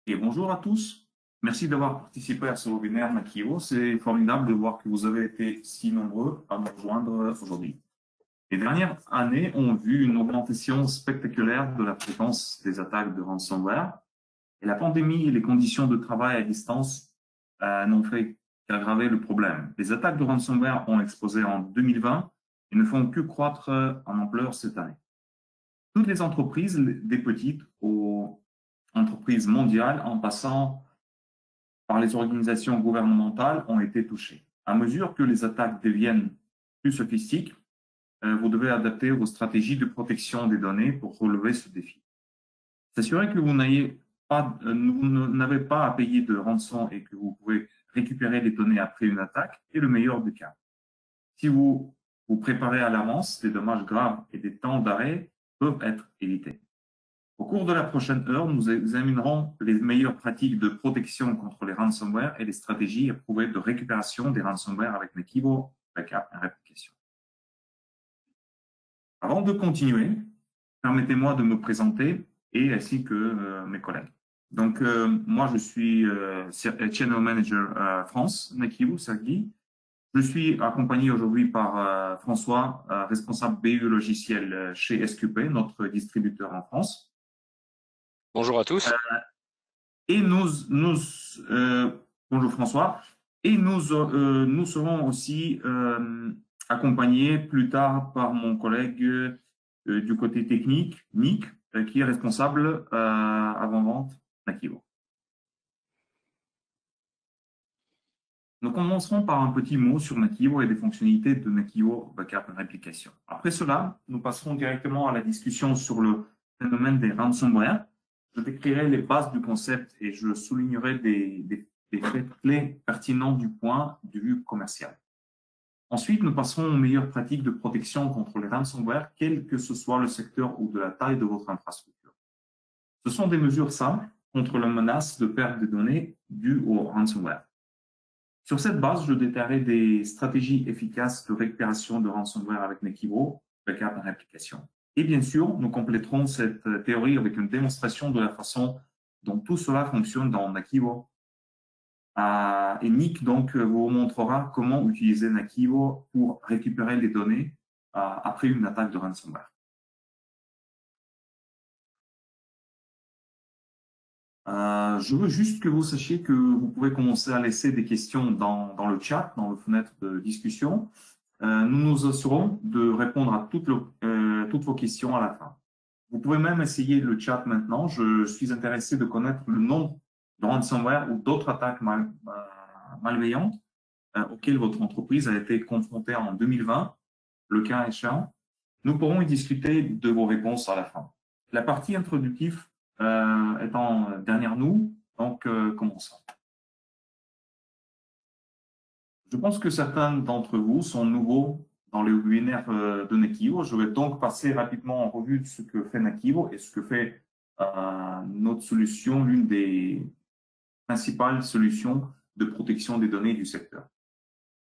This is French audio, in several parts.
Et bonjour à tous. Merci d'avoir participé à ce webinaire Makio. C'est formidable de voir que vous avez été si nombreux à nous rejoindre aujourd'hui. Les dernières années ont vu une augmentation spectaculaire de la fréquence des attaques de ransomware. Et la pandémie et les conditions de travail à distance n'ont fait qu'aggraver le problème. Les attaques de ransomware ont explosé en 2020 et ne font que croître en ampleur cette année. Toutes les entreprises, des petites aux entreprises mondiales, en passant par les organisations gouvernementales, ont été touchées. À mesure que les attaques deviennent plus sophistiquées, vous devez adapter vos stratégies de protection des données pour relever ce défi. S'assurer que vous n'avez pas à payer de rançon et que vous pouvez récupérer les données après une attaque est le meilleur des cas. Si vous vous préparez à l'avance, des dommages graves et des temps d'arrêt peuvent être évités. Au cours de la prochaine heure, nous examinerons les meilleures pratiques de protection contre les ransomware et les stratégies éprouvées de récupération des ransomware avec Nekivo Backup et Réplication. Avant de continuer, permettez-moi de me présenter et ainsi que mes collègues. Donc, moi, je suis Channel Manager France, Nekivo, Sergi. Je suis accompagné aujourd'hui par François, responsable BU logiciel chez SQP, notre distributeur en France. Bonjour à tous. Et bonjour François, et nous serons aussi accompagnés plus tard par mon collègue du côté technique, Nick, qui est responsable avant-vente Nakivo. Nous commencerons par un petit mot sur Nakivo et les fonctionnalités de Nakivo Backup and Replication. Après cela, nous passerons directement à la discussion sur le phénomène des ransomware. Je décrirai les bases du concept et je soulignerai des faits clés pertinents du point de vue commercial. Ensuite, nous passerons aux meilleures pratiques de protection contre les ransomware, quel que ce soit le secteur ou de la taille de votre infrastructure. Ce sont des mesures simples contre la menace de perte de données due au ransomware. Sur cette base, je détaillerai des stratégies efficaces de récupération de ransomware avec Nekivo, Backup et Réplication. Et bien sûr, nous compléterons cette théorie avec une démonstration de la façon dont tout cela fonctionne dans Nakivo. Et Nick donc vous montrera comment utiliser Nakivo pour récupérer les données après une attaque de ransomware. Je veux juste que vous sachiez que vous pouvez commencer à laisser des questions dans le chat, dans la fenêtre de discussion. Nous nous assurons de répondre à toutes vos questions à la fin. Vous pouvez même essayer le chat maintenant. Je suis intéressé de connaître le nombre de ransomware ou d'autres attaques malveillantes auxquelles votre entreprise a été confrontée en 2020, le cas échéant. Nous pourrons y discuter de vos réponses à la fin. La partie introductive étant derrière nous, donc commençons. Je pense que certains d'entre vous sont nouveaux dans les webinaires de Nakivo. Je vais donc passer rapidement en revue ce que fait Nakivo et ce que fait notre solution, l'une des principales solutions de protection des données du secteur.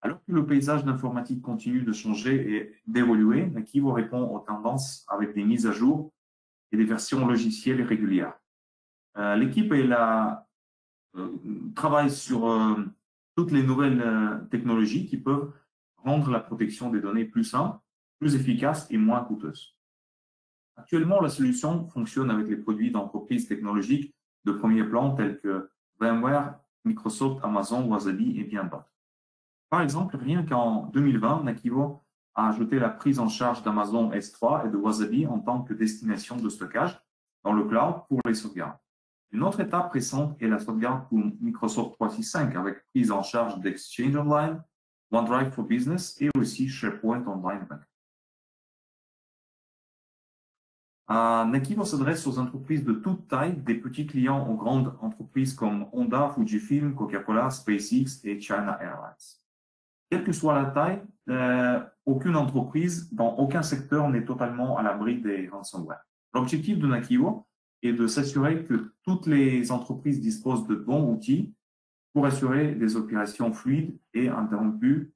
Alors que le paysage d'informatique continue de changer et d'évoluer, Nakivo répond aux tendances avec des mises à jour et des versions logicielles régulières. L'équipe travaille sur toutes les nouvelles technologies qui peuvent rendre la protection des données plus simple, plus efficace et moins coûteuse. Actuellement, la solution fonctionne avec les produits d'entreprises technologiques de premier plan tels que VMware, Microsoft, Amazon, Wasabi et bien d'autres. Par exemple, rien qu'en 2020, Nakivo a ajouté la prise en charge d'Amazon S3 et de Wasabi en tant que destination de stockage dans le cloud pour les sauvegardes. Une autre étape récente est la sauvegarde pour Microsoft 365 avec prise en charge d'Exchange Online, OneDrive for Business et aussi SharePoint Online Bank. Nakivo s'adresse aux entreprises de toute taille, des petits clients aux grandes entreprises comme Honda, Fujifilm, Coca-Cola, SpaceX et China Airlines. Quelle que soit la taille, aucune entreprise dans aucun secteur n'est totalement à l'abri des ransomware. L'objectif de Nakivo est de s'assurer que toutes les entreprises disposent de bons outils pour assurer des opérations fluides et ininterrompues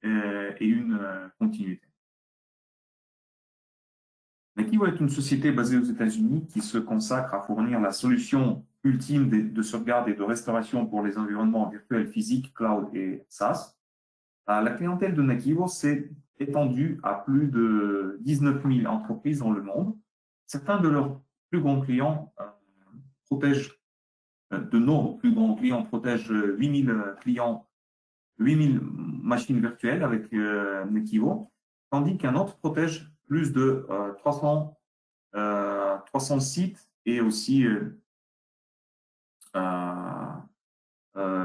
et une continuité. Nakivo est une société basée aux États-Unis qui se consacre à fournir la solution ultime de sauvegarde et de restauration pour les environnements virtuels physiques, cloud et SaaS. La clientèle de Nakivo s'est étendue à plus de 19 000 entreprises dans le monde. Certains de leurs plus grands clients protègent, de nos plus grands clients protègent 8 000 clients, 8 000 machines virtuelles avec Nakivo, tandis qu'un autre protège plus de 300 sites et aussi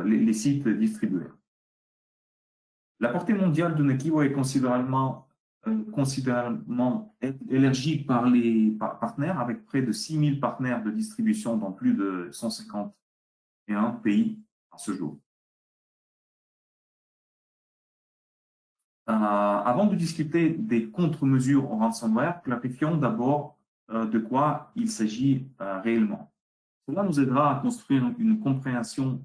les sites distribués. La portée mondiale de Nakivo est considérablement élargie par les partenaires, avec près de 6 000 partenaires de distribution dans plus de 151 pays à ce jour. Avant de discuter des contre-mesures au ransomware, clarifions d'abord de quoi il s'agit réellement. Cela nous aidera à construire une compréhension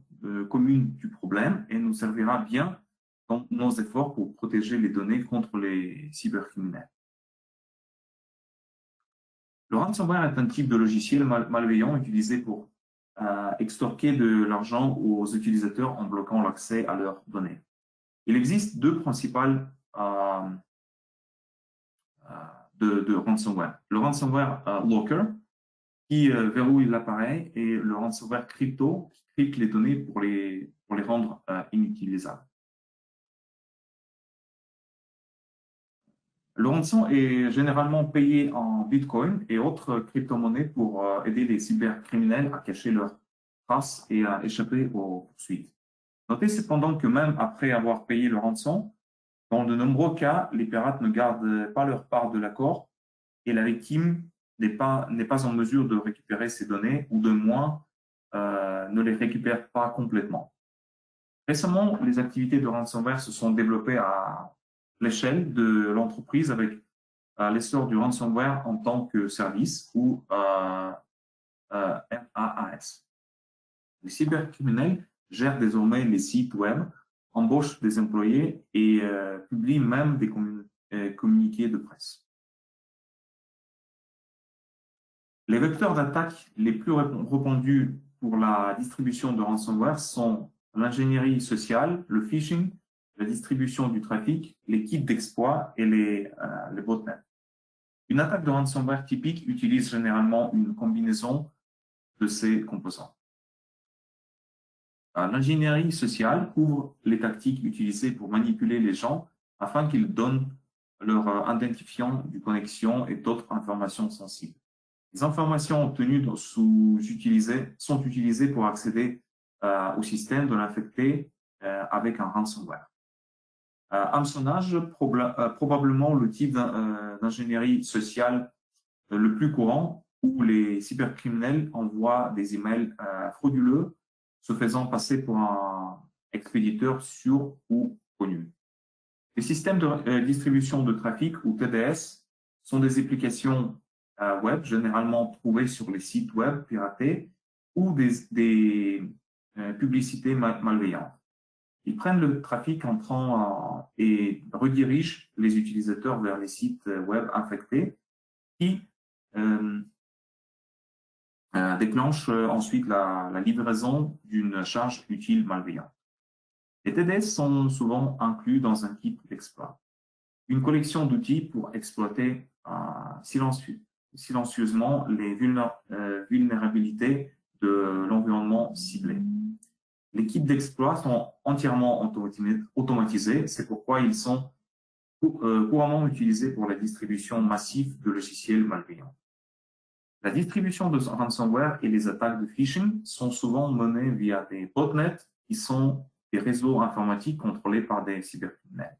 commune du problème et nous servira bien dans nos efforts pour protéger les données contre les cybercriminels. Le ransomware est un type de logiciel malveillant utilisé pour extorquer de l'argent aux utilisateurs en bloquant l'accès à leurs données. Il existe deux principales de ransomware. Le ransomware locker, qui verrouille l'appareil, et le ransomware crypto, qui crypte les données pour les rendre inutilisables. Le rançon est généralement payé en Bitcoin et autres crypto-monnaies pour aider les cybercriminels à cacher leurs traces et à échapper aux poursuites. Notez cependant que même après avoir payé le rançon, dans de nombreux cas, les pirates ne gardent pas leur part de l'accord et la victime n'est pas en mesure de récupérer ces données ou de moins ne les récupère pas complètement. Récemment, les activités de ransomware se sont développées à l'échelle de l'entreprise avec l'essor du ransomware en tant que service ou RAAS. Les cybercriminels gèrent désormais les sites web, embauchent des employés et publient même des communiqués de presse. Les vecteurs d'attaque les plus répandus pour la distribution de ransomware sont l'ingénierie sociale, le phishing, la distribution du trafic, les kits d'exploit et les botnets. Une attaque de ransomware typique utilise généralement une combinaison de ces composants. L'ingénierie sociale couvre les tactiques utilisées pour manipuler les gens afin qu'ils donnent leur identifiant de connexion et d'autres informations sensibles. Les informations obtenues sont utilisées pour accéder au système de l'infecté avec un ransomware. Hameçonnage, probablement le type d'ingénierie sociale le plus courant où les cybercriminels envoient des emails frauduleux se faisant passer pour un expéditeur sûr ou connu. Les systèmes de distribution de trafic ou TDS sont des applications web généralement trouvées sur les sites web piratés ou des publicités malveillantes. Ils prennent le trafic entrant et redirigent les utilisateurs vers les sites web infectés qui déclenchent ensuite la livraison d'une charge utile malveillante. Les TDS sont souvent inclus dans un kit d'exploit, une collection d'outils pour exploiter silencieusement les vulnérabilités de l'environnement ciblé. Les kits d'exploit sont entièrement automatisés, c'est pourquoi ils sont couramment utilisés pour la distribution massive de logiciels malveillants. La distribution de ransomware et les attaques de phishing sont souvent menées via des botnets qui sont des réseaux informatiques contrôlés par des cybercriminels.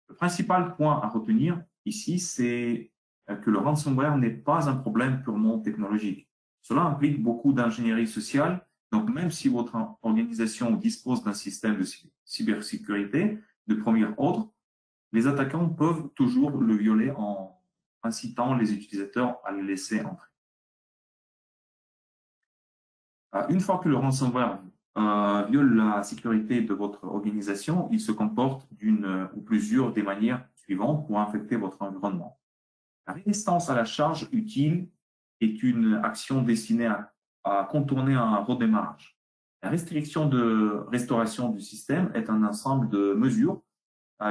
Le principal point à retenir ici, c'est que le ransomware n'est pas un problème purement technologique. Cela implique beaucoup d'ingénierie sociale. Donc, même si votre organisation dispose d'un système de cybersécurité de premier ordre, les attaquants peuvent toujours le violer en incitant les utilisateurs à le laisser entrer. Une fois que le ransomware viole la sécurité de votre organisation, il se comporte d'une ou plusieurs des manières suivantes pour infecter votre environnement. La résistance à la charge utile est une action destinée à contourner un redémarrage. La restriction de restauration du système est un ensemble de mesures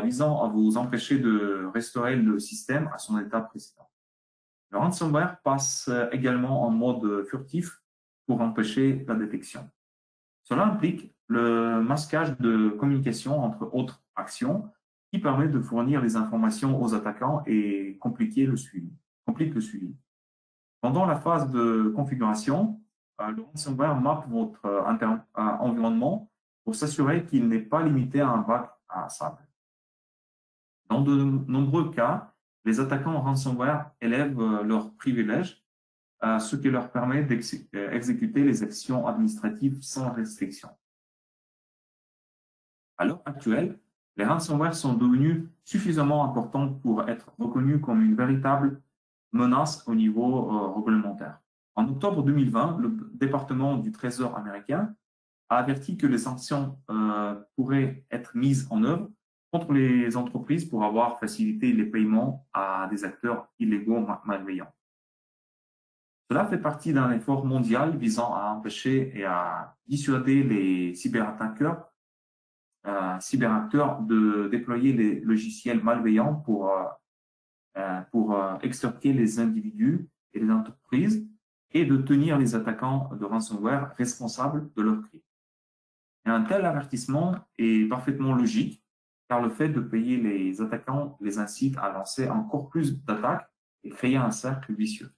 visant à vous empêcher de restaurer le système à son état précédent. Le ransomware passe également en mode furtif pour empêcher la détection. Cela implique le masquage de communication entre autres actions qui permet de fournir les informations aux attaquants et complique le suivi. Pendant la phase de configuration, le ransomware mappe votre environnement pour s'assurer qu'il n'est pas limité à un bac à sable. Dans de nombreux cas, les attaquants ransomware élèvent leurs privilèges, ce qui leur permet d'exécuter les actions administratives sans restriction. À l'heure actuelle, les ransomware sont devenus suffisamment importants pour être reconnus comme une véritable menace au niveau réglementaire. En octobre 2020, le département du Trésor américain a averti que les sanctions pourraient être mises en œuvre contre les entreprises pour avoir facilité les paiements à des acteurs illégaux malveillants. Cela fait partie d'un effort mondial visant à empêcher et à dissuader les cyberacteurs de déployer les logiciels malveillants pour extorquer les individus et les entreprises et de tenir les attaquants de ransomware responsables de leurs crimes. Et un tel avertissement est parfaitement logique car le fait de payer les attaquants les incite à lancer encore plus d'attaques et créer un cercle vicieux.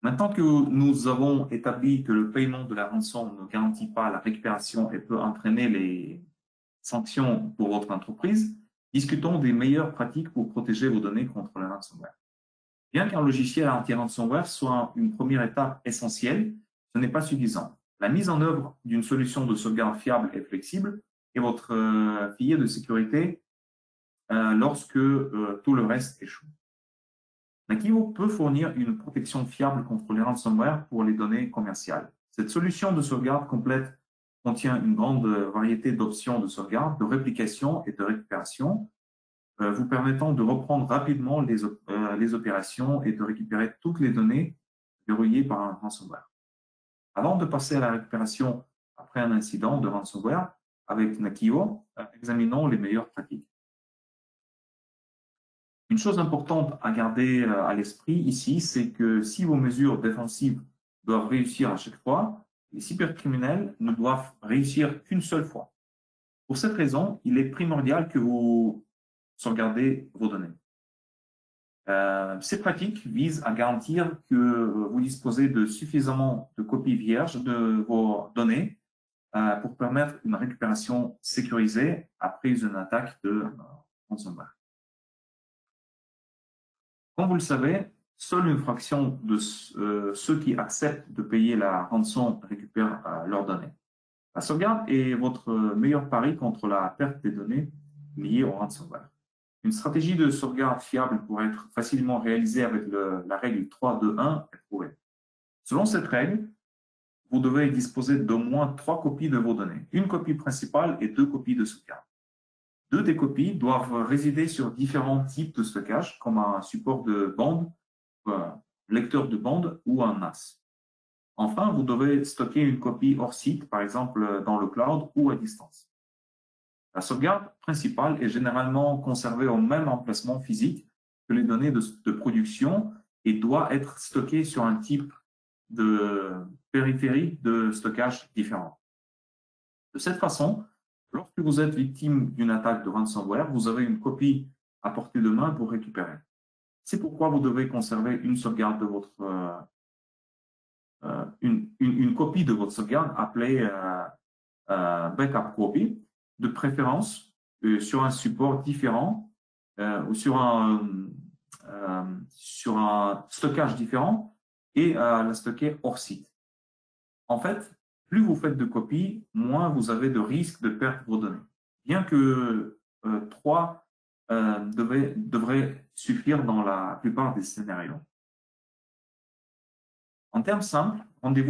Maintenant que nous avons établi que le paiement de la rançon ne garantit pas la récupération et peut entraîner les sanctions pour votre entreprise, discutons des meilleures pratiques pour protéger vos données contre le ransomware. Bien qu'un logiciel anti-ransomware soit une première étape essentielle, ce n'est pas suffisant. La mise en œuvre d'une solution de sauvegarde fiable et flexible est votre filet de sécurité lorsque tout le reste échoue. Nakivo peut fournir une protection fiable contre les ransomware pour les données commerciales. Cette solution de sauvegarde complète contient une grande variété d'options de sauvegarde, de réplication et de récupération, vous permettant de reprendre rapidement les opérations et de récupérer toutes les données verrouillées par un ransomware. Avant de passer à la récupération après un incident de ransomware avec Nakivo, examinons les meilleures pratiques. Une chose importante à garder à l'esprit ici, c'est que si vos mesures défensives doivent réussir à chaque fois, les cybercriminels ne doivent réussir qu'une seule fois. Pour cette raison, il est primordial que vous sauvegardez vos données. Ces pratiques visent à garantir que vous disposez de suffisamment de copies vierges de vos données pour permettre une récupération sécurisée après une attaque de ransomware. Comme vous le savez, seule une fraction de ceux qui acceptent de payer la rançon récupèrent leurs données. La sauvegarde est votre meilleur pari contre la perte des données liées au ransomware. Une stratégie de sauvegarde fiable pourrait être facilement réalisée avec la règle 3-2-1 est prouvée. Selon cette règle, vous devez disposer d'au moins 3 copies de vos données, une copie principale et 2 copies de sauvegarde. 2 des copies doivent résider sur différents types de stockage, comme un support de bande, lecteur de bande ou un NAS. Enfin, vous devez stocker une copie hors site, par exemple dans le cloud ou à distance. La sauvegarde principale est généralement conservée au même emplacement physique que les données de production et doit être stockée sur un type de périphérie de stockage différent. De cette façon, lorsque vous êtes victime d'une attaque de ransomware, vous avez une copie à portée de main pour récupérer. C'est pourquoi vous devez conserver une sauvegarde de votre une copie de votre sauvegarde appelée backup copy, de préférence sur un support différent ou sur un stockage différent et la stocker hors site. En fait, plus vous faites de copies, moins vous avez de risque de perdre vos données. Bien que 3 devraient suffire dans la plupart des scénarios. En termes simples, rendez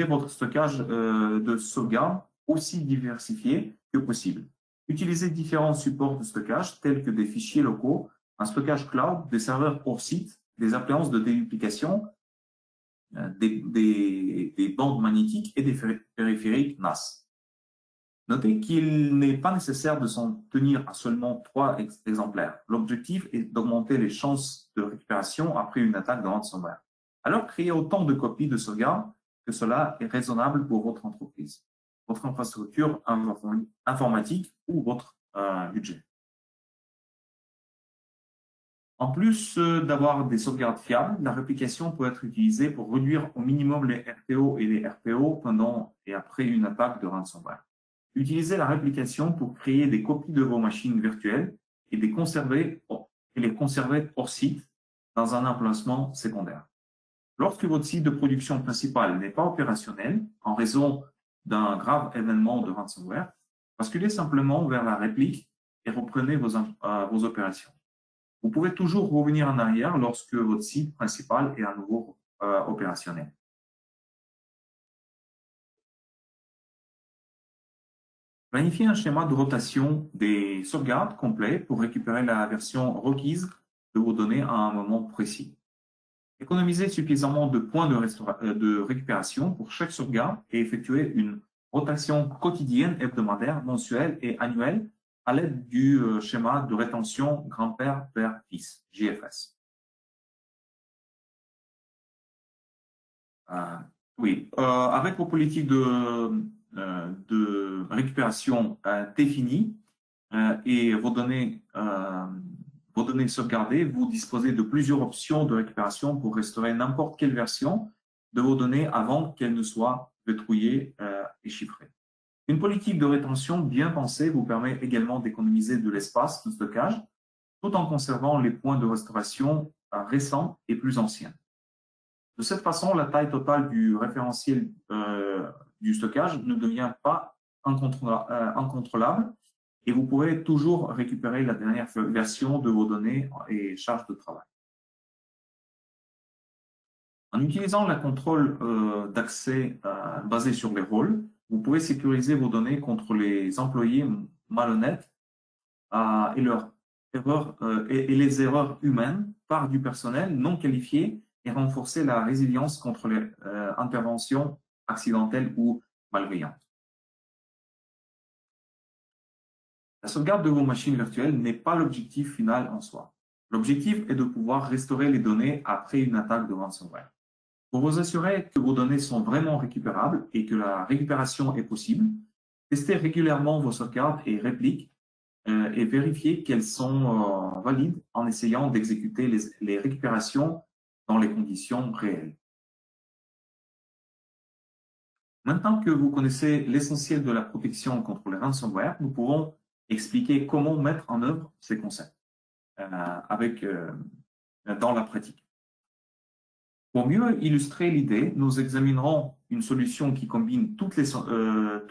votre stockage de sauvegarde aussi diversifié que possible. Utilisez différents supports de stockage tels que des fichiers locaux, un stockage cloud, des serveurs hors site, des appliances de déduplication, des bandes magnétiques et des périphériques NAS. Notez qu'il n'est pas nécessaire de s'en tenir à seulement 3 exemplaires. L'objectif est d'augmenter les chances de récupération après une attaque de ransomware. Alors, créez autant de copies de sauvegarde que cela est raisonnable pour votre entreprise, votre infrastructure informatique ou votre budget. En plus d'avoir des sauvegardes fiables, la réplication peut être utilisée pour réduire au minimum les RPO et les RPO pendant et après une attaque de ransomware. Utilisez la réplication pour créer des copies de vos machines virtuelles et les conserver hors site dans un emplacement secondaire. Lorsque votre site de production principal n'est pas opérationnel en raison d'un grave événement de ransomware, basculez simplement vers la réplique et reprenez vos opérations. Vous pouvez toujours revenir en arrière lorsque votre site principal est à nouveau opérationnel. Planifiez un schéma de rotation des sauvegardes complet pour récupérer la version requise de vos données à un moment précis. Économisez suffisamment de points de récupération pour chaque sauvegarde et effectuez une rotation quotidienne, hebdomadaire, mensuelle et annuelle à l'aide du schéma de rétention grand-père vers fils, GFS. Avec vos politiques de récupération définies et vos données sauvegardées, vous disposez de plusieurs options de récupération pour restaurer n'importe quelle version de vos données avant qu'elles ne soient verrouillées et chiffrées. Une politique de rétention bien pensée vous permet également d'économiser de l'espace de stockage tout en conservant les points de restauration récents et plus anciens. De cette façon, la taille totale du référentiel du stockage ne devient pas incontrôlable et vous pourrez toujours récupérer la dernière version de vos données et charges de travail. En utilisant le contrôle d'accès basé sur les rôles, vous pouvez sécuriser vos données contre les employés malhonnêtes et les erreurs humaines par du personnel non qualifié et renforcer la résilience contre les interventions accidentelles ou malveillantes. La sauvegarde de vos machines virtuelles n'est pas l'objectif final en soi. L'objectif est de pouvoir restaurer les données après une attaque de ransomware. Pour vous assurer que vos données sont vraiment récupérables et que la récupération est possible, testez régulièrement vos sauvegardes et répliques et vérifiez qu'elles sont valides en essayant d'exécuter les récupérations dans les conditions réelles. Maintenant que vous connaissez l'essentiel de la protection contre les ransomware, nous pouvons expliquer comment mettre en œuvre ces concepts dans la pratique. Pour mieux illustrer l'idée, nous examinerons une solution qui combine toutes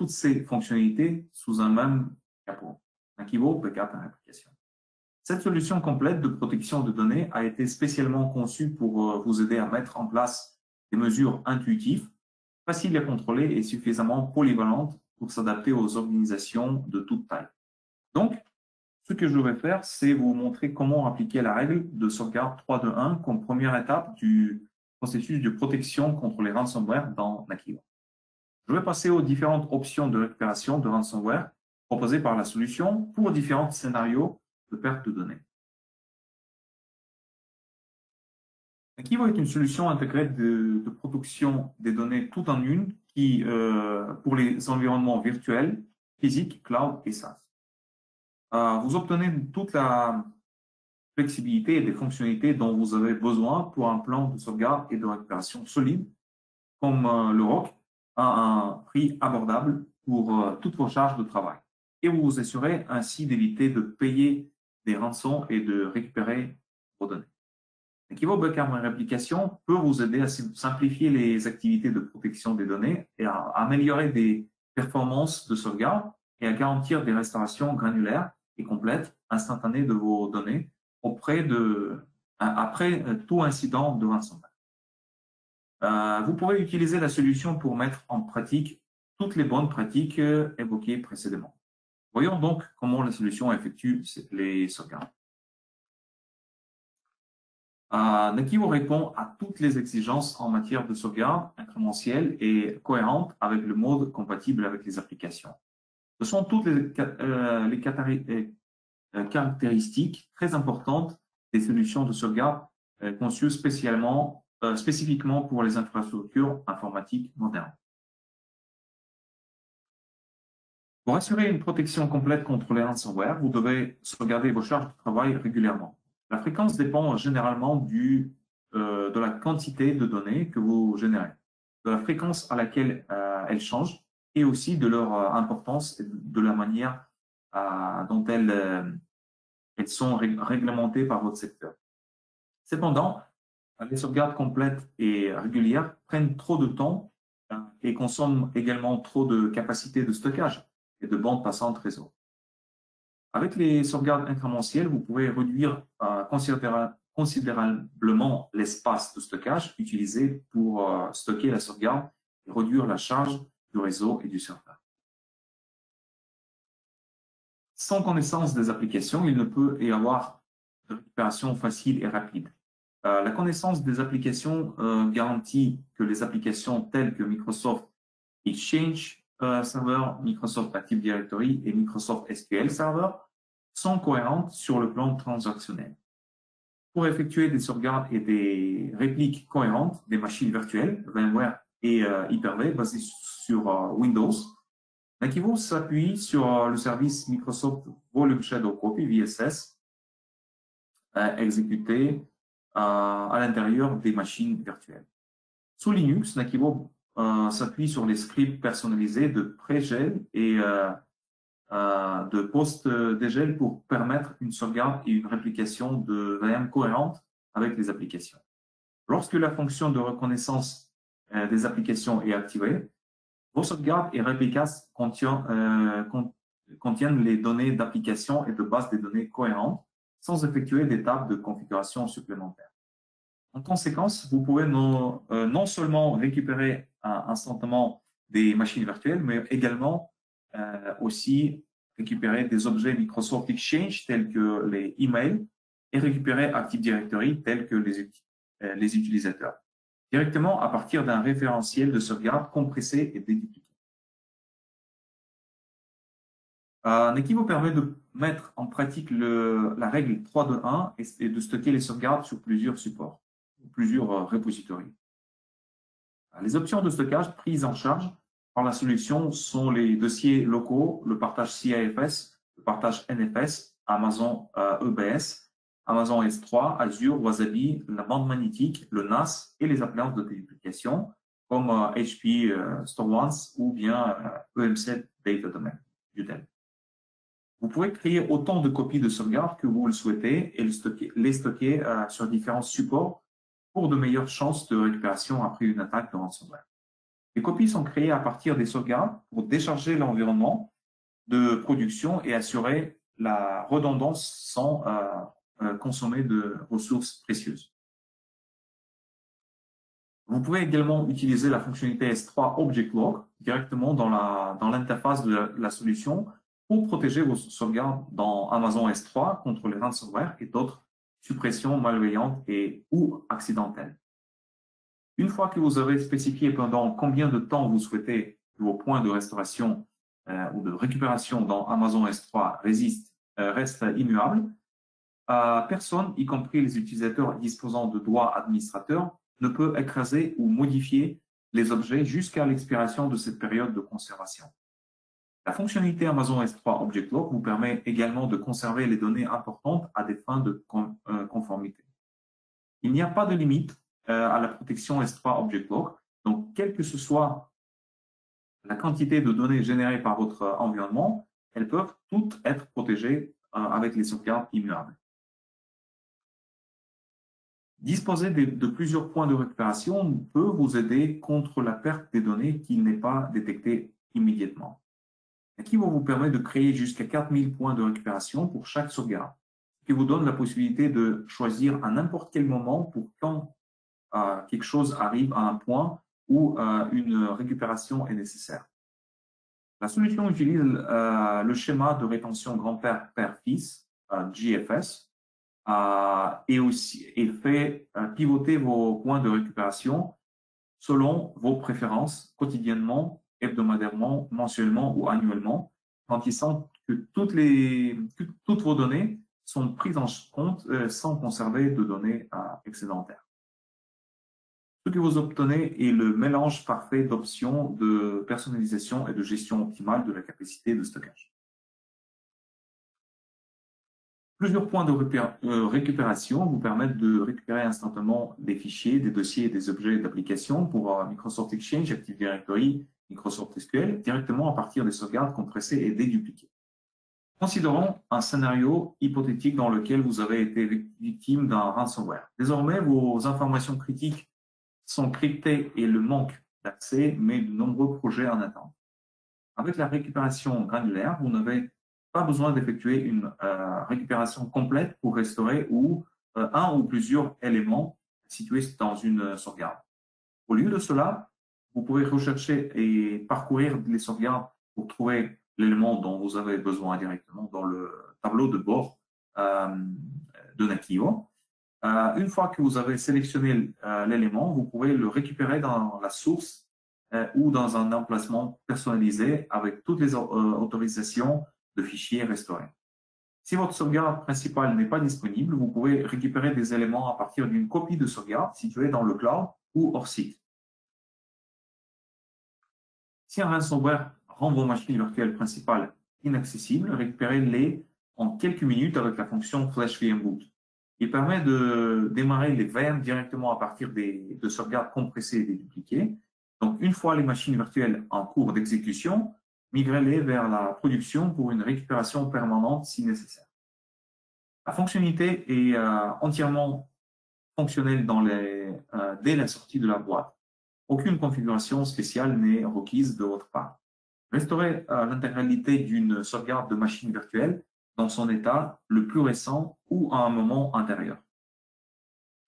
ces fonctionnalités sous un même capot, Nakivo Backup and Application. Cette solution complète de protection de données a été spécialement conçue pour vous aider à mettre en place des mesures intuitives, faciles à contrôler et suffisamment polyvalentes pour s'adapter aux organisations de toute taille. Donc, ce que je vais faire, c'est vous montrer comment appliquer la règle de sauvegarde 3-2-1 comme première étape du processus de protection contre les ransomware dans Nakivo. Je vais passer aux différentes options de récupération de ransomware proposées par la solution pour différents scénarios de perte de données. Nakivo est une solution intégrée de protection des données tout en une qui, pour les environnements virtuels, physiques, cloud et SaaS. Vous obtenez toute la flexibilité et les fonctionnalités dont vous avez besoin pour un plan de sauvegarde et de récupération solide, comme le ROC, à un prix abordable pour toutes vos charges de travail. Et vous vous assurez ainsi d'éviter de payer des rançons et de récupérer vos données. Nakivo Backup and Application peut vous aider à simplifier les activités de protection des données et à améliorer des performances de sauvegarde et à garantir des restaurations granulaires et complètes, instantanées de vos données après tout incident de ransomware. Vous pourrez utiliser la solution pour mettre en pratique toutes les bonnes pratiques évoquées précédemment. Voyons donc comment la solution effectue les sauvegardes. Nakivo répond à toutes les exigences en matière de sauvegarde incrémentielle et cohérente avec le mode compatible avec les applications. Ce sont toutes les caractéristiques très importantes des solutions de sauvegarde conçues spécifiquement pour les infrastructures informatiques modernes. Pour assurer une protection complète contre les ransomware, vous devez sauvegarder vos charges de travail régulièrement. La fréquence dépend généralement de la quantité de données que vous générez, de la fréquence à laquelle elles changent et aussi de leur importance et de la manière dont elles sont réglementées par votre secteur. Cependant, les sauvegardes complètes et régulières prennent trop de temps et consomment également trop de capacité de stockage et de bande passante réseau. Avec les sauvegardes incrémentielles, vous pouvez réduire considérablement l'espace de stockage utilisé pour stocker la sauvegarde et réduire la charge du réseau et du serveur. Sans connaissance des applications, il ne peut y avoir de récupération facile et rapide. La connaissance des applications garantit que les applications telles que Microsoft Exchange Server, Microsoft Active Directory et Microsoft SQL Server sont cohérentes sur le plan transactionnel. Pour effectuer des sauvegardes et des répliques cohérentes des machines virtuelles, VMware et Hyper-V basées sur Windows, Nakivo s'appuie sur le service Microsoft Volume Shadow Copy, VSS, exécuté à l'intérieur des machines virtuelles. Sous Linux, Nakivo s'appuie sur les scripts personnalisés de pré-gel et de post-dégel pour permettre une sauvegarde et une réplication de VM cohérente avec les applications. Lorsque la fonction de reconnaissance des applications est activée, vos sauvegardes et réplicas contiennent les données d'application et de base des données cohérentes sans effectuer d'étapes de configuration supplémentaires. En conséquence, vous pouvez non seulement récupérer instantanément des machines virtuelles, mais également aussi récupérer des objets Microsoft Exchange tels que les emails et récupérer Active Directory tels que les utilisateurs, directement à partir d'un référentiel de sauvegarde compressé et dédupliqué. Nakivo permet de mettre en pratique la règle 3-2-1 et de stocker les sauvegardes sur plusieurs supports, plusieurs repositories. Les options de stockage prises en charge par la solution sont les dossiers locaux, le partage CIFS, le partage NFS, Amazon EBS, Amazon S3, Azure, Wasabi, la bande magnétique, le NAS et les appliances de déduplication comme HP StoreOne ou bien EM7 Data Domain du Dell. Vous pouvez créer autant de copies de sauvegarde que vous le souhaitez et les stocker sur différents supports pour de meilleures chances de récupération après une attaque de ransomware. Les copies sont créées à partir des sauvegardes pour décharger l'environnement de production et assurer la redondance sans consommer de ressources précieuses. Vous pouvez également utiliser la fonctionnalité S3 Object Log directement dans l'interface de la solution pour protéger vos sauvegardes dans Amazon S3 contre les ransomware et d'autres suppressions malveillantes ou accidentelles. Une fois que vous avez spécifié pendant combien de temps vous souhaitez que vos points de restauration ou de récupération dans Amazon S3 restent immuables, personne, y compris les utilisateurs disposant de droits administrateurs, ne peut écraser ou modifier les objets jusqu'à l'expiration de cette période de conservation. La fonctionnalité Amazon S3 Object Log vous permet également de conserver les données importantes à des fins de conformité. Il n'y a pas de limite à la protection S3 Object Log, donc quelle que ce soit la quantité de données générées par votre environnement, elles peuvent toutes être protégées avec les sauvegardes immuables. Disposer de plusieurs points de récupération peut vous aider contre la perte des données qui n'est pas détectée immédiatement. Nakivo vous permet de créer jusqu'à 4000 points de récupération pour chaque sauvegarde, ce qui vous donne la possibilité de choisir à n'importe quel moment pour quand quelque chose arrive à un point où une récupération est nécessaire. La solution utilise le schéma de rétention grand-père-père-fils, GFS, et fait pivoter vos points de récupération selon vos préférences quotidiennement, hebdomadairement, mensuellement ou annuellement, garantissant que toutes vos données sont prises en compte sans conserver de données excédentaires. Ce que vous obtenez est le mélange parfait d'options de personnalisation et de gestion optimale de la capacité de stockage. Plusieurs points de récupération vous permettent de récupérer instantanément des fichiers, des dossiers et des objets d'application pour Microsoft Exchange, Active Directory, Microsoft SQL, directement à partir des sauvegardes compressées et dédupliquées. Considérons un scénario hypothétique dans lequel vous avez été victime d'un ransomware. Désormais, vos informations critiques sont cryptées et le manque d'accès met de nombreux projets en attente. Avec la récupération granulaire, vous n'avez pas besoin d'effectuer une récupération complète pour restaurer un ou plusieurs éléments situés dans une sauvegarde. Au lieu de cela, vous pouvez rechercher et parcourir les sauvegardes pour trouver l'élément dont vous avez besoin directement dans le tableau de bord de Nakivo. Une fois que vous avez sélectionné l'élément, vous pouvez le récupérer dans la source ou dans un emplacement personnalisé avec toutes les autorisations de fichiers restaurés. Si votre sauvegarde principale n'est pas disponible, vous pouvez récupérer des éléments à partir d'une copie de sauvegarde située dans le cloud ou hors site. Si un ransomware rend vos machines virtuelles principales inaccessibles, récupérez-les en quelques minutes avec la fonction Flash VM Boot. Il permet de démarrer les VM directement à partir de sauvegardes compressées et dédupliquées. Donc, une fois les machines virtuelles en cours d'exécution, migrez-les vers la production pour une récupération permanente si nécessaire. La fonctionnalité est entièrement fonctionnelle dès la sortie de la boîte. Aucune configuration spéciale n'est requise de votre part. Restaurez l'intégralité d'une sauvegarde de machine virtuelle dans son état le plus récent ou à un moment antérieur.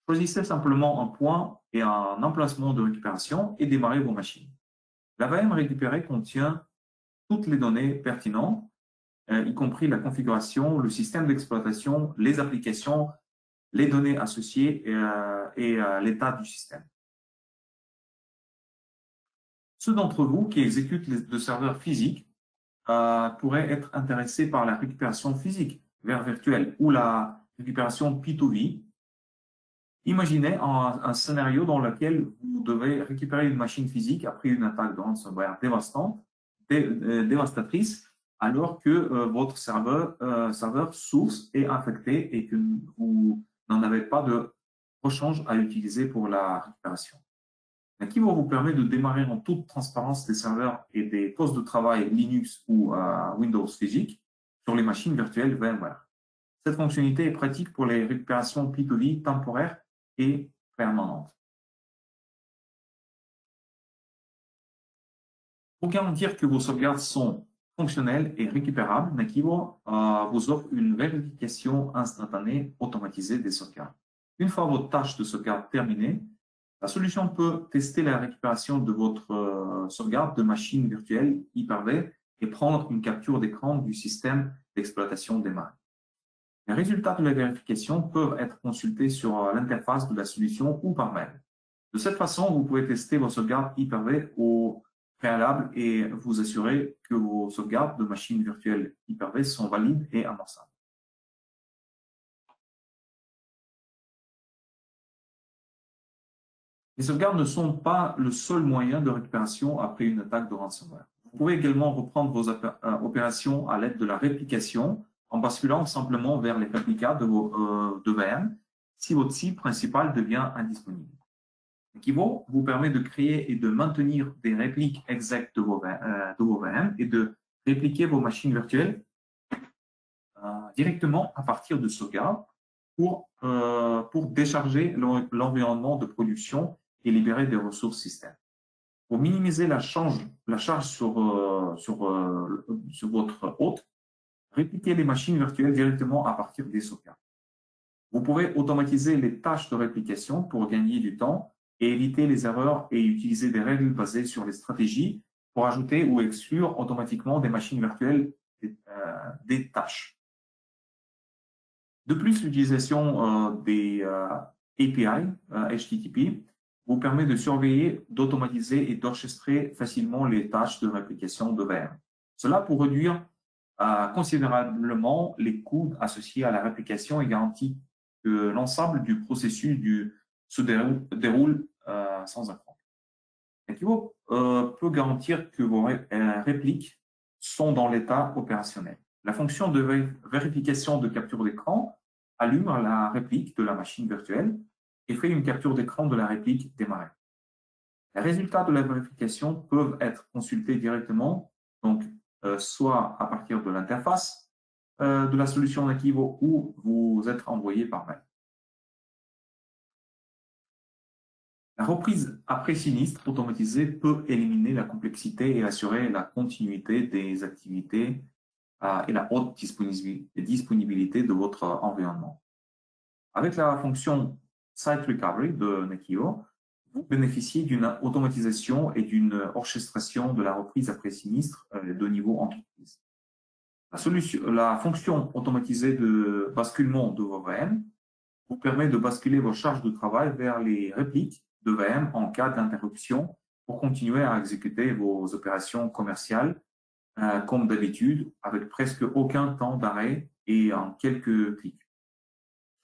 Choisissez simplement un point et un emplacement de récupération et démarrez vos machines. La VM récupérée contient toutes les données pertinentes, y compris la configuration, le système d'exploitation, les applications, les données associées et l'état du système. Ceux d'entre vous qui exécutent de serveurs physiques pourraient être intéressés par la récupération physique vers virtuel ou la récupération P2V. Imaginez un scénario dans lequel vous devez récupérer une machine physique après une attaque de ransomware dévastatrice, alors que votre serveur source est infecté et que vous n'en avez pas de rechange à utiliser pour la récupération. Nakivo vous permet de démarrer en toute transparence des serveurs et des postes de travail Linux ou Windows physiques sur les machines virtuelles VMware. Cette fonctionnalité est pratique pour les récupérations P2V temporaires et permanentes. Pour garantir que vos sauvegardes sont fonctionnelles et récupérables, Nakivo vous offre une vérification instantanée automatisée des sauvegardes. Une fois votre tâche de sauvegarde terminée, la solution peut tester la récupération de votre sauvegarde de machine virtuelle Hyper-V et prendre une capture d'écran du système d'exploitation des mains. Les résultats de la vérification peuvent être consultés sur l'interface de la solution ou par mail. De cette façon, vous pouvez tester vos sauvegardes Hyper-V au préalable et vous assurer que vos sauvegardes de machines virtuelles Hyper-V sont valides et amorçables. Les sauvegardes ne sont pas le seul moyen de récupération après une attaque de ransomware. Vous pouvez également reprendre vos opérations à l'aide de la réplication en basculant simplement vers les réplicas de VM si votre site principal devient indisponible. Nakivo vous permet de créer et de maintenir des répliques exactes de vos VM et de répliquer vos machines virtuelles directement à partir de sauvegarde pour décharger l'environnement de production et libérer des ressources système. Pour minimiser la charge sur votre hôte, répliquez les machines virtuelles directement à partir des sauvegardes. Vous pouvez automatiser les tâches de réplication pour gagner du temps et éviter les erreurs et utiliser des règles basées sur les stratégies pour ajouter ou exclure automatiquement des machines virtuelles des tâches. De plus, l'utilisation des API HTTP vous permet de surveiller, d'automatiser et d'orchestrer facilement les tâches de réplication de VM. Cela pour réduire considérablement les coûts associés à la réplication et garantit que l'ensemble du processus se déroule sans accroc. Nakivo peut garantir que vos répliques sont dans l'état opérationnel. La fonction de vérification de capture d'écran allume la réplique de la machine virtuelle et fait une capture d'écran de la réplique démarrée. Les résultats de la vérification peuvent être consultés directement, donc soit à partir de l'interface de la solution Nakivo ou vous êtes envoyé par mail. La reprise après sinistre automatisée peut éliminer la complexité et assurer la continuité des activités et la haute disponibilité de votre environnement. Avec la fonction Site Recovery de Nakivo, vous bénéficiez d'une automatisation et d'une orchestration de la reprise après sinistre de niveau entreprise. La fonction automatisée de basculement de vos VM vous permet de basculer vos charges de travail vers les répliques de VM en cas d'interruption pour continuer à exécuter vos opérations commerciales comme d'habitude avec presque aucun temps d'arrêt et en quelques clics.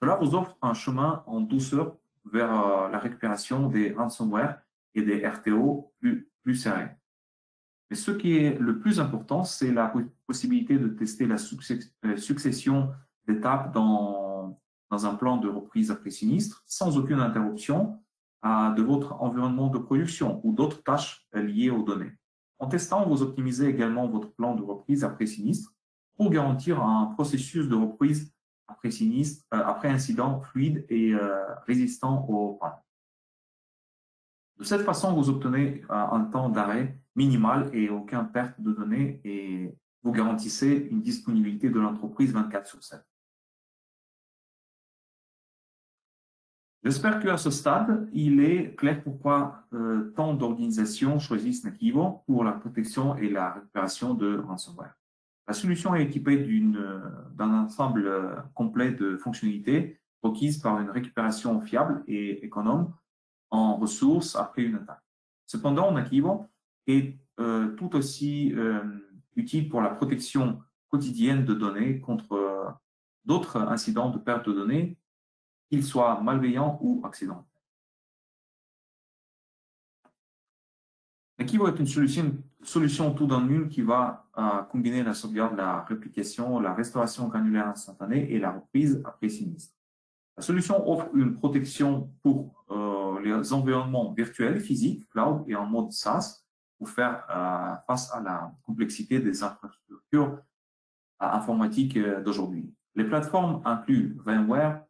Cela vous offre un chemin en douceur vers la récupération des ransomware et des RTO plus serrés. Mais ce qui est le plus important, c'est la possibilité de tester la succession d'étapes dans un plan de reprise après sinistre sans aucune interruption de votre environnement de production ou d'autres tâches liées aux données. En testant, vous optimisez également votre plan de reprise après sinistre pour garantir un processus de reprise après sinistre, après incident fluide et résistant aux pannes. De cette façon, vous obtenez un temps d'arrêt minimal et aucune perte de données et vous garantissez une disponibilité de l'entreprise 24/7. J'espère qu'à ce stade, il est clair pourquoi tant d'organisations choisissent Nakivo pour la protection et la récupération de ransomware. La solution est équipée d'un ensemble complet de fonctionnalités requises par une récupération fiable et économe en ressources après une attaque. Cependant, Nakivo est tout aussi utile pour la protection quotidienne de données contre d'autres incidents de perte de données, qu'ils soient malveillants ou accidentels. Nakivo est une solution tout dans une qui va combiner la sauvegarde, la réplication, la restauration granulaire instantanée et la reprise après sinistre. La solution offre une protection pour les environnements virtuels, physiques, cloud et en mode SaaS pour faire face à la complexité des infrastructures informatiques d'aujourd'hui. Les plateformes incluent VMware,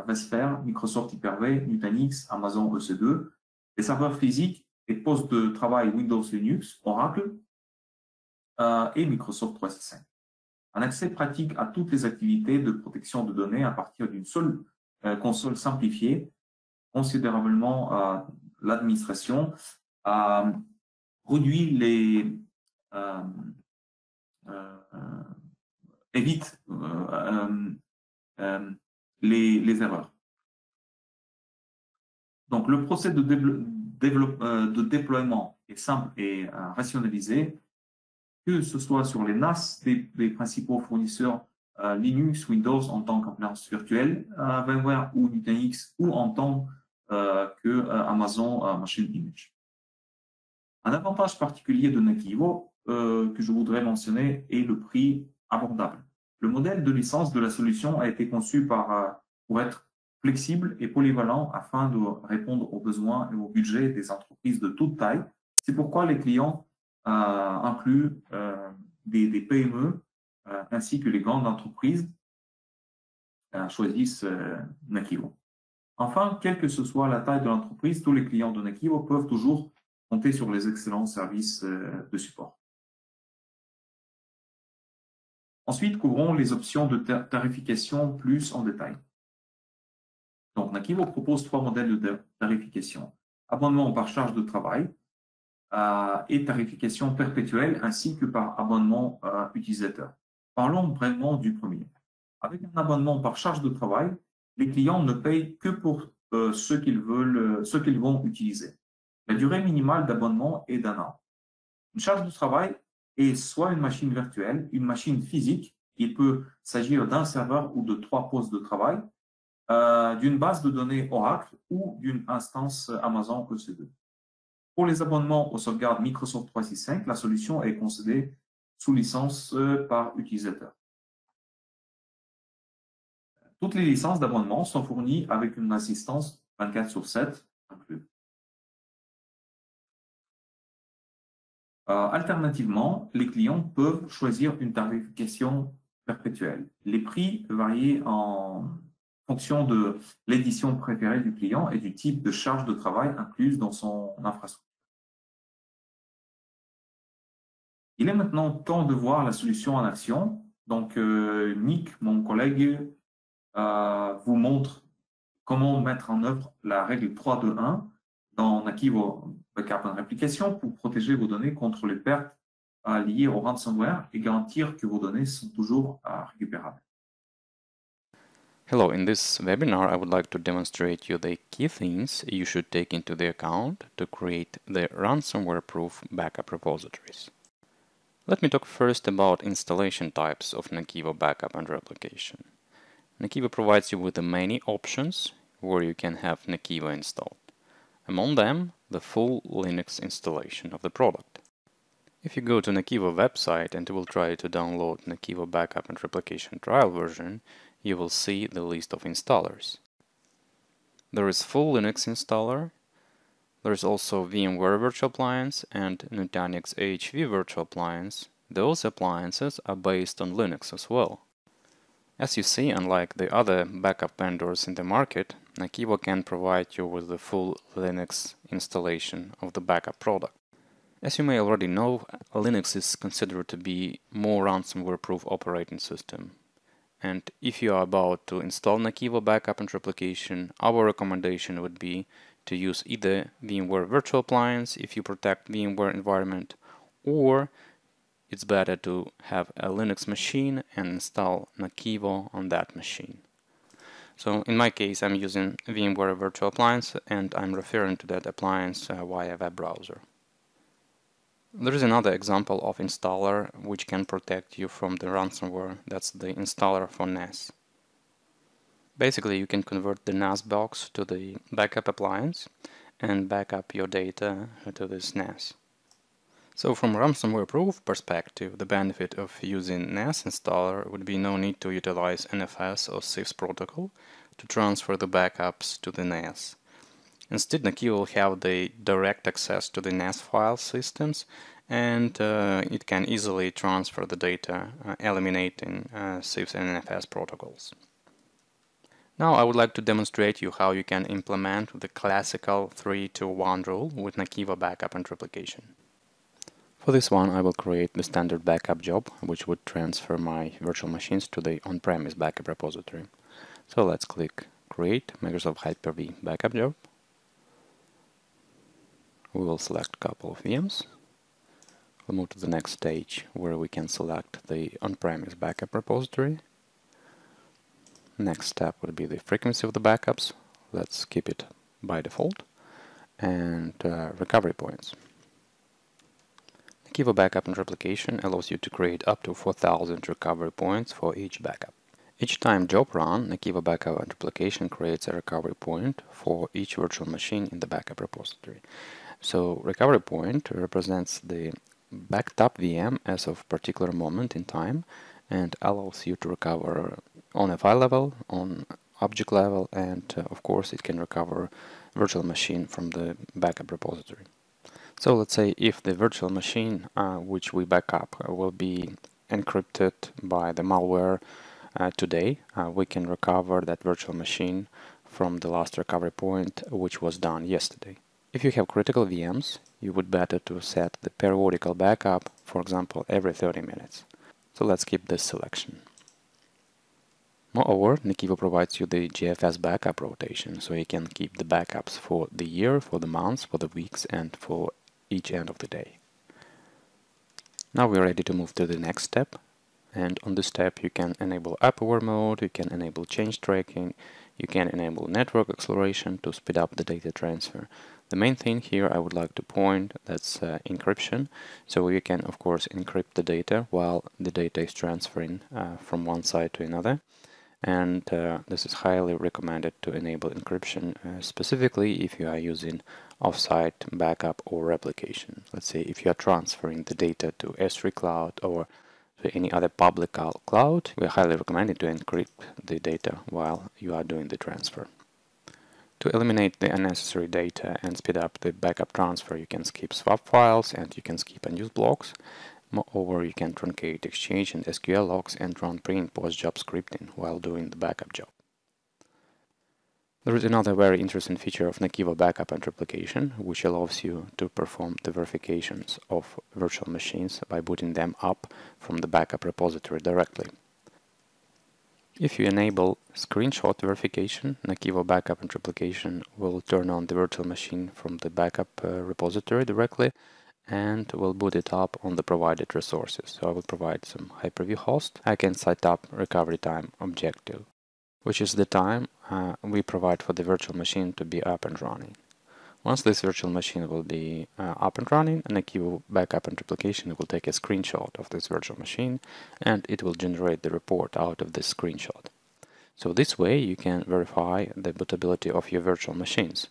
vSphere, Microsoft Hyper-V, Nutanix, Amazon EC2, les serveurs physiques et postes de travail Windows, Linux, Oracle et Microsoft 365. Un accès pratique à toutes les activités de protection de données à partir d'une seule console simplifiée, considérablement l'administration, réduit évite les erreurs. Donc, le procès de déploiement est simple et rationalisé, que ce soit sur les NAS des principaux fournisseurs Linux, Windows en tant qu'appliance virtuelle, VMware ou Nutanix, ou en tant que Amazon Machine Image. Un avantage particulier de Nakivo que je voudrais mentionner est le prix abordable. Le modèle de licence de la solution a été conçu pour être flexible et polyvalent afin de répondre aux besoins et aux budgets des entreprises de toute taille. C'est pourquoi les clients incluent des PME ainsi que les grandes entreprises choisissent Nakivo. Enfin, quelle que ce soit la taille de l'entreprise, tous les clients de Nakivo peuvent toujours compter sur les excellents services de support. Ensuite, couvrons les options de tarification plus en détail. Donc, Nakivo propose 3 modèles de tarification. Abonnement par charge de travail, et tarification perpétuelle ainsi que par abonnement utilisateur. Parlons brièvement du premier. Avec un abonnement par charge de travail, les clients ne payent que pour ce qu'ils vont utiliser. La durée minimale d'abonnement est d'1 an. Une charge de travail est soit une machine virtuelle, une machine physique, il peut s'agir d'un serveur ou de 3 postes de travail, d'une base de données Oracle ou d'une instance Amazon EC2. Pour les abonnements aux sauvegardes Microsoft 365, la solution est concédée sous licence par utilisateur. Toutes les licences d'abonnement sont fournies avec une assistance 24/7 inclus. Alternativement, les clients peuvent choisir une tarification perpétuelle. Les prix varient en fonction de l'édition préférée du client et du type de charge de travail incluse dans son infrastructure. Il est maintenant temps de voir la solution en action. Donc, Nick, mon collègue, vous montre comment mettre en œuvre la règle 3-2-1 dans Nakivo Backup and Replication pour protéger vos données contre les pertes liées au ransomware et garantir que vos données sont toujours récupérables. Hello, in this webinar I would like to demonstrate you the key things you should take into the account to create the ransomware-proof backup repositories. Let me talk first about installation types of Nakivo Backup and Replication. Nakivo provides you with many options where you can have Nakivo installed. Among them, the full Linux installation of the product. If you go to Nakivo website and you will try to download Nakivo Backup and Replication trial version, you will see the list of installers. There is full Linux installer. There is also VMware Virtual Appliance and Nutanix AHV Virtual Appliance. Those appliances are based on Linux as well. As you see, unlike the other backup vendors in the market, Nakivo can provide you with the full Linux installation of the backup product. As you may already know, Linux is considered to be more ransomware-proof operating system. And if you are about to install Nakivo Backup and Replication, our recommendation would be to use either VMware Virtual Appliance if you protect VMware environment, or it's better to have a Linux machine and install Nakivo on that machine. So in my case, I'm using VMware Virtual Appliance and I'm referring to that appliance via web browser. There is another example of installer which can protect you from the ransomware. That's the installer for NAS. Basically, you can convert the NAS box to the backup appliance and back up your data to this NAS. So from ransomware-proof perspective, the benefit of using NAS installer would be no need to utilize NFS or CIFS protocol to transfer the backups to the NAS. Instead, Nakivo will have the direct access to the NAS file systems, and it can easily transfer the data, eliminating CIFS and NFS protocols. Now I would like to demonstrate you how you can implement the classical 3-2-1 rule with Nakivo Backup and Replication. For this one, I will create the standard backup job, which would transfer my virtual machines to the on-premise backup repository. So let's click Create Microsoft Hyper-V Backup Job. We will select a couple of VMs. We'll move to the next stage where we can select the on-premise backup repository. Next step would be the frequency of the backups. Let's keep it by default. And recovery points. Nakivo Backup and Replication allows you to create up to 4,000 recovery points for each backup. Each time job run, Nakivo Backup and Replication creates a recovery point for each virtual machine in the backup repository. So recovery point represents the backed up VM as of particular moment in time and allows you to recover on a file level, on object level, and of course it can recover virtual machine from the backup repository. So let's say if the virtual machine which we back up will be encrypted by the malware today, we can recover that virtual machine from the last recovery point which was done yesterday. If you have critical VMs, you would better to set the periodical backup, for example, every 30 minutes. So let's keep this selection. Moreover, Nakivo provides you the GFS backup rotation, so you can keep the backups for the year, for the months, for the weeks, and for each end of the day. Now we're ready to move to the next step. And on this step you can enable app-aware mode, you can enable change tracking, you can enable network acceleration to speed up the data transfer. The main thing here I would like to point, that's encryption. So you can of course encrypt the data while the data is transferring from one side to another. And this is highly recommended to enable encryption, specifically if you are using offsite backup or replication. Let's say if you are transferring the data to S3 Cloud or to any other public cloud, we highly recommend it to encrypt the data while you are doing the transfer. To eliminate the unnecessary data and speed up the backup transfer, you can skip swap files and you can skip unused blocks. Moreover, you can truncate Exchange and SQL logs and run pre- and post-job scripting while doing the backup job. There is another very interesting feature of Nakivo Backup and Replication, which allows you to perform the verifications of virtual machines by booting them up from the backup repository directly. If you enable screenshot verification, Nakivo Backup and Replication will turn on the virtual machine from the backup repository directly and will boot it up on the provided resources. So I will provide some Hyper-V host. I can set up recovery time objective, which is the time we provide for the virtual machine to be up and running. Once this virtual machine will be up and running, Nakivo Backup and Replication will take a screenshot of this virtual machine and it will generate the report out of this screenshot. So this way you can verify the bootability of your virtual machines,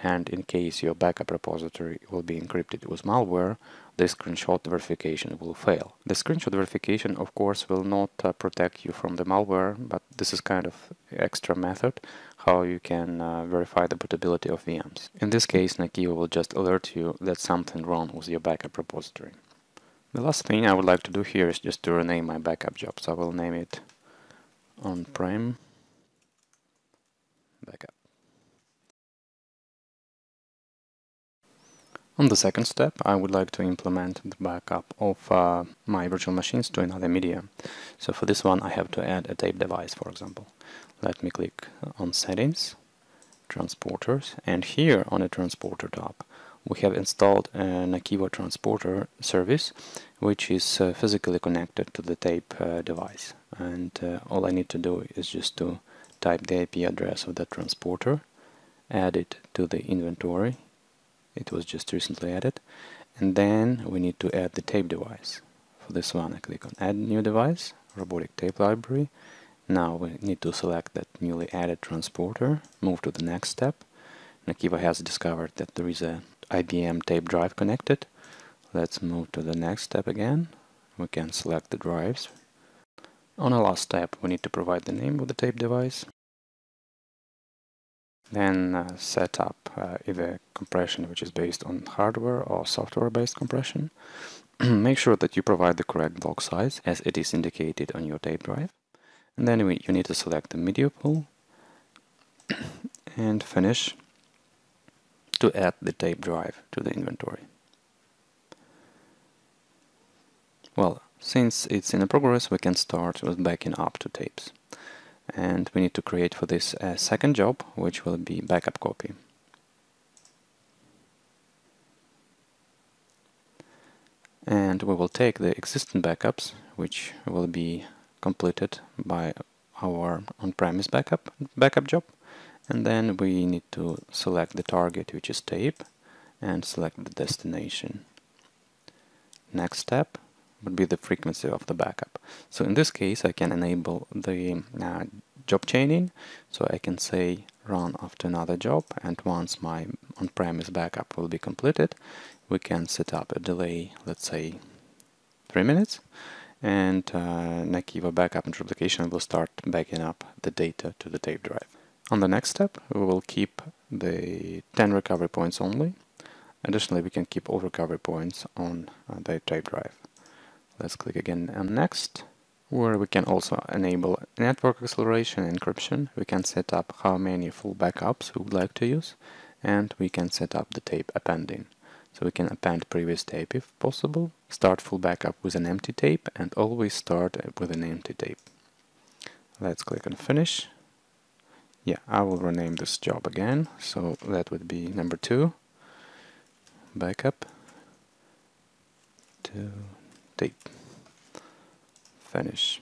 and in case your backup repository will be encrypted with malware, the screenshot verification will fail. The screenshot verification of course will not protect you from the malware, but this is kind of extra method how you can verify the bootability of VMs. In this case, Nakivo will just alert you that something wrong with your backup repository. The last thing I would like to do here is just to rename my backup job. So I will name it on-prem backup. On the second step, I would like to implement the backup of my virtual machines to another media. So for this one, I have to add a tape device, for example. Let me click on Settings, Transporters, and here on the Transporter tab, we have installed a Nakivo Transporter service, which is physically connected to the tape device. And all I need to do is just to type the IP address of that transporter, add it to the inventory. It was just recently added, and then we need to add the tape device. For this one, I click on Add New Device, Robotic Tape Library. Now we need to select that newly added transporter, move to the next step. Nakivo has discovered that there is a IBM tape drive connected. Let's move to the next step again. We can select the drives. On the last step, we need to provide the name of the tape device. Then set up either compression which is based on hardware or software-based compression. Make sure that you provide the correct block size as it is indicated on your tape drive. And then you need to select the media pool and finish to add the tape drive to the inventory. Well, since it's in progress, we can start with backing up to tapes. And we need to create for this a second job, which will be backup copy. And we will take the existing backups, which will be completed by our on-premise backup job, and then we need to select the target, which is tape, and select the destination. Next step would be the frequency of the backup. So in this case, I can enable the job chaining, so I can say run after another job, and once my on-premise backup will be completed, we can set up a delay, let's say 3 minutes, and Nakivo Backup and Replication will start backing up the data to the tape drive. On the next step, we will keep the 10 recovery points only. Additionally, we can keep all recovery points on the tape drive. Let's click again on Next, where we can also enable network acceleration and encryption. We can set up how many full backups we would like to use, and we can set up the tape appending. So we can append previous tape if possible, start full backup with an empty tape, and always start with an empty tape. Let's click on Finish. Yeah, I will rename this job again, so that would be number 2, backup. to tape. Finish.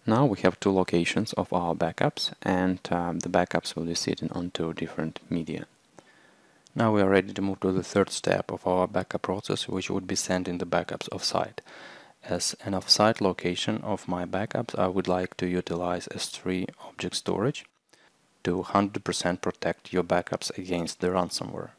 Now we have two locations of our backups, and the backups will be sitting on two different media. Now we are ready to move to the third step of our backup process, which would be sending the backups offsite. As an offsite location of my backups, I would like to utilize S3 object storage to 100% protect your backups against the ransomware.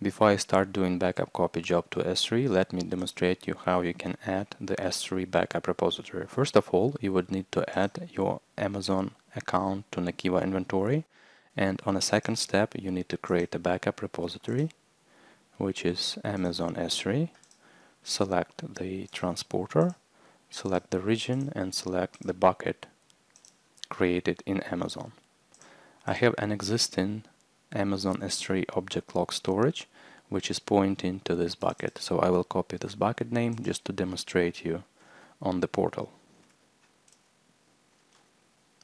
Before I start doing backup copy job to S3, let me demonstrate you how you can add the S3 backup repository. First of all, you would need to add your Amazon account to Nakiva inventory, and on a second step you need to create a backup repository, which is Amazon S3. Select the transporter, select the region, and select the bucket created in Amazon. I have an existing Amazon S3 object log storage, which is pointing to this bucket. So I will copy this bucket name just to demonstrate you on the portal.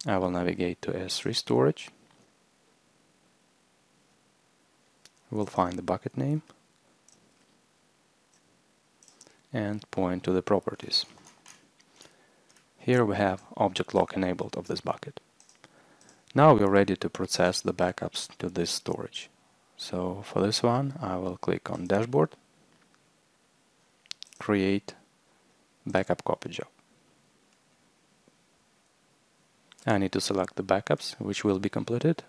I will navigate to S3 storage. We'll find the bucket name and point to the properties. Here we have object lock enabled of this bucket. Now we are ready to process the backups to this storage. So for this one, I will click on Dashboard, Create Backup Copy Job. I need to select the backups which will be completed.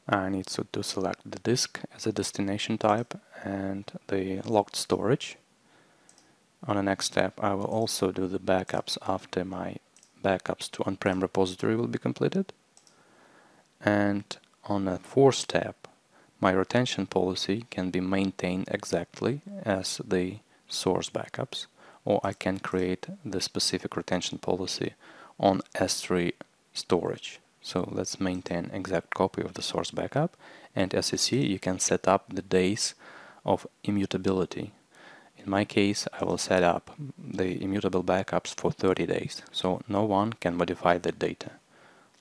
I need to select the disk as a destination type and the locked storage. On the next step, I will also do the backups after my backups to on-prem repository will be completed. And on the fourth step, my retention policy can be maintained exactly as the source backups, or I can create the specific retention policy on S3 storage. So let's maintain exact copy of the source backup, and as you see, you can set up the days of immutability. In my case, I will set up the immutable backups for 30 days, so no one can modify the data.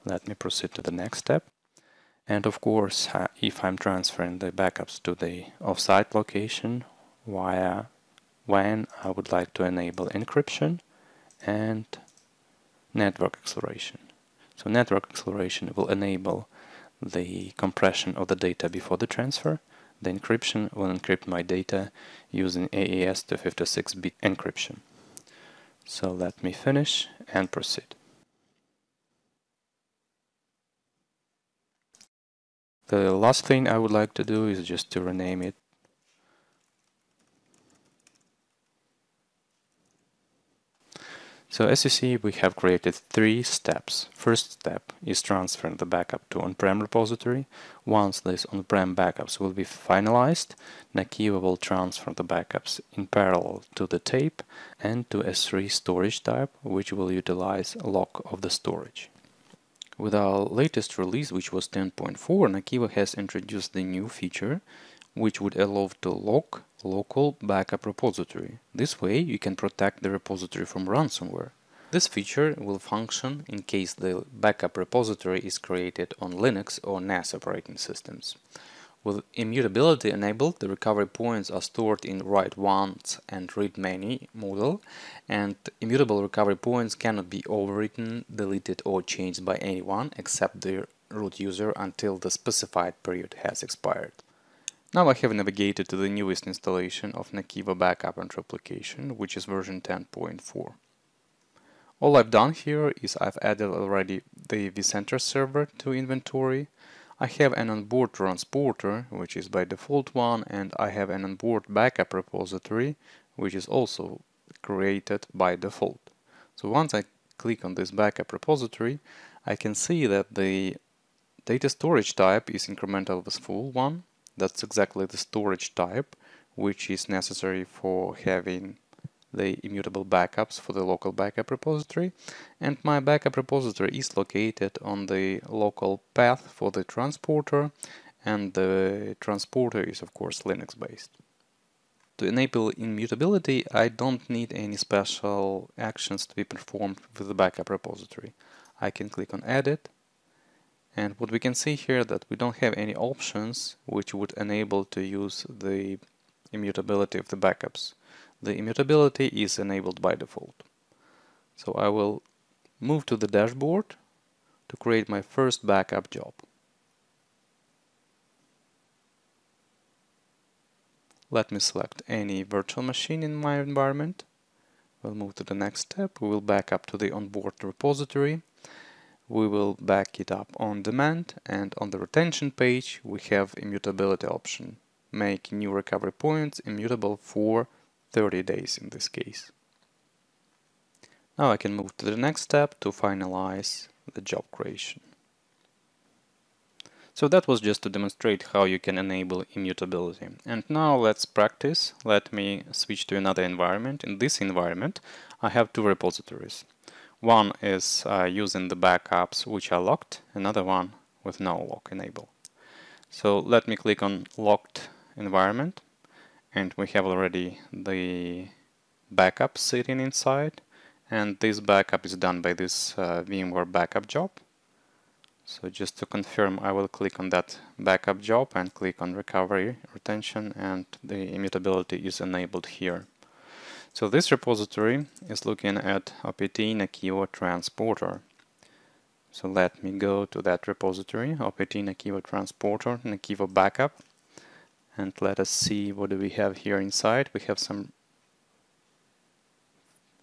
Let me proceed to the next step. And of course, if I'm transferring the backups to the offsite location via WAN, I would like to enable encryption and network acceleration. So network acceleration will enable the compression of the data before the transfer. The encryption will encrypt my data using AES 256-bit encryption. So let me finish and proceed. The last thing I would like to do is just to rename it. So as you see, we have created 3 steps. First step is transferring the backup to on-prem repository. Once these on-prem backups will be finalized, Nakiva will transfer the backups in parallel to the tape and to S3 storage type, which will utilize lock of the storage. With our latest release, which was 10.4, Nakiva has introduced the new feature which would allow to lock local backup repository. This way you can protect the repository from ransomware. This feature will function in case the backup repository is created on Linux or NAS operating systems. With immutability enabled, the recovery points are stored in write once and read many model, and immutable recovery points cannot be overwritten, deleted or changed by anyone except the root user until the specified period has expired. Now I have navigated to the newest installation of Nakiva Backup and Replication, which is version 10.4. All I've done here is I've added already the vCenter server to inventory. I have an onboard transporter, which is by default one, and I have an onboard backup repository, which is also created by default. So once I click on this backup repository, I can see that the data storage type is incremental with full one. That's exactly the storage type which is necessary for having the immutable backups for the local backup repository, and my backup repository is located on the local path for the transporter, and the transporter is of course Linux based. To enable immutability, I don't need any special actions to be performed with the backup repository. I can click on Edit, and what we can see here that we don't have any options which would enable to use the immutability of the backups. The immutability is enabled by default. So I will move to the dashboard to create my first backup job. Let me select any virtual machine in my environment. We'll move to the next step. We will back up to the onboard repository. We will back it up on demand, and on the retention page we have immutability option. Make new recovery points immutable for 30 days in this case. Now I can move to the next step to finalize the job creation. So that was just to demonstrate how you can enable immutability. And now let's practice. Let me switch to another environment. In this environment, I have two repositories. One is using the backups which are locked, another one with no lock enable. So let me click on locked environment, and we have already the backup sitting inside, and this backup is done by this VMware backup job. So just to confirm, I will click on that backup job and click on recovery retention, and the immutability is enabled here. So this repository is looking at OPT Nakivo Transporter. So let me go to that repository, OPT Nakivo Transporter, Nakivo Backup, and let us see what do we have here inside. We have some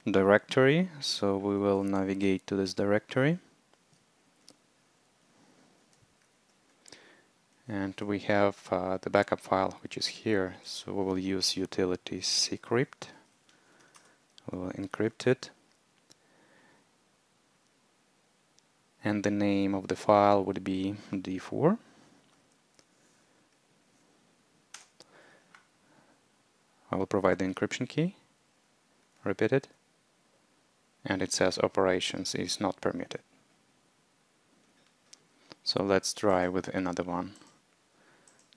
directory, so we will navigate to this directory. And we have the backup file which is here, so we will use utility ccrypt. We will encrypt it, and the name of the file would be d4. I will provide the encryption key, repeat it, and it says operations is not permitted. So let's try with another one.